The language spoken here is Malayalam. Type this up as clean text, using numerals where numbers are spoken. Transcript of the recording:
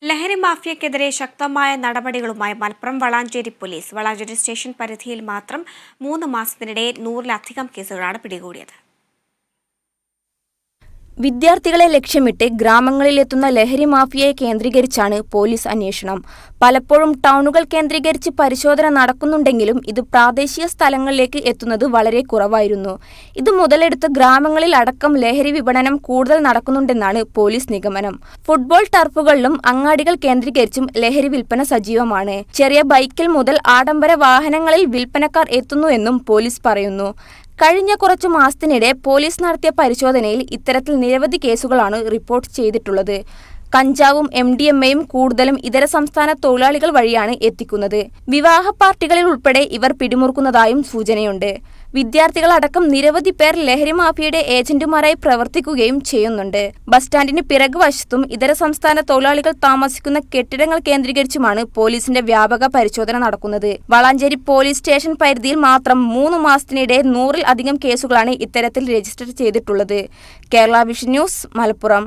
ലഹരി മാഫിയക്കെതിരെ ശക്തമായ നടപടികളുമായി മലപ്പുറം വളാഞ്ചേരി പോലീസ്. വളാഞ്ചേരി സ്റ്റേഷൻ പരിധിയിൽ മാത്രം 3 മാസത്തിനിടെ 100-ലധികം കേസുകളാണ് പിടികൂടിയത്. വിദ്യാർത്ഥികളെ ലക്ഷ്യമിട്ട് ഗ്രാമങ്ങളിലെത്തുന്ന ലഹരി മാഫിയയെ കേന്ദ്രീകരിച്ചാണ് പോലീസ് അന്വേഷണം. പലപ്പോഴും ടൗണുകൾ കേന്ദ്രീകരിച്ച് പരിശോധന നടക്കുന്നുണ്ടെങ്കിലും ഇത് പ്രാദേശിക സ്ഥലങ്ങളിലേക്ക് എത്തുന്നത് വളരെ കുറവായിരുന്നു. ഇത് മുതലെടുത്ത് ഗ്രാമങ്ങളിൽ അടക്കം ലഹരി വിപണനം കൂടുതൽ നടക്കുന്നുണ്ടെന്നാണ് പോലീസ് നിഗമനം. ഫുട്ബോൾ ടർഫുകളിലും അങ്ങാടികൾ കേന്ദ്രീകരിച്ചും ലഹരി വിൽപ്പന സജീവമാണ്. ചെറിയ ബൈക്കിൽ മുതൽ ആഡംബര വാഹനങ്ങളിൽ വിൽപ്പനക്കാർ എത്തുന്നുവെന്നും പോലീസ് പറയുന്നു. കഴിഞ്ഞ കുറച്ചു മാസത്തിനിടെ പോലീസ് നടത്തിയ പരിശോധനയിൽ ഇത്തരത്തിൽ നിരവധി കേസുകളാണ് റിപ്പോർട്ട് ചെയ്തിട്ടുള്ളത്. കഞ്ചാവും MDMAയും കൂടുതലും ഇതര സംസ്ഥാന തൊഴിലാളികൾ വഴിയാണ് എത്തിക്കുന്നത്. വിവാഹ പാർട്ടികളിൽ ഉൾപ്പെടെ ഇവർ പിടിമുറുക്കുന്നതായും സൂചനയുണ്ട്. വിദ്യാർത്ഥികളടക്കം നിരവധി പേർ ലഹരി മാഫിയയുടെ ഏജന്റുമാരായി പ്രവർത്തിക്കുകയും ചെയ്യുന്നുണ്ട്. ബസ് സ്റ്റാൻഡിന് പിറകുവശത്തും ഇതര സംസ്ഥാന തൊഴിലാളികൾ താമസിക്കുന്ന കെട്ടിടങ്ങൾ കേന്ദ്രീകരിച്ചുമാണ് പോലീസിന്റെ വ്യാപക പരിശോധന നടക്കുന്നത്. വളാഞ്ചേരി പോലീസ് സ്റ്റേഷൻ പരിധിയിൽ മാത്രം 3 മാസത്തിനിടെ 100-ൽ അധികം കേസുകളാണ് ഇത്തരത്തിൽ രജിസ്റ്റർ ചെയ്തിട്ടുള്ളത്. Kerala vision news, Malappuram.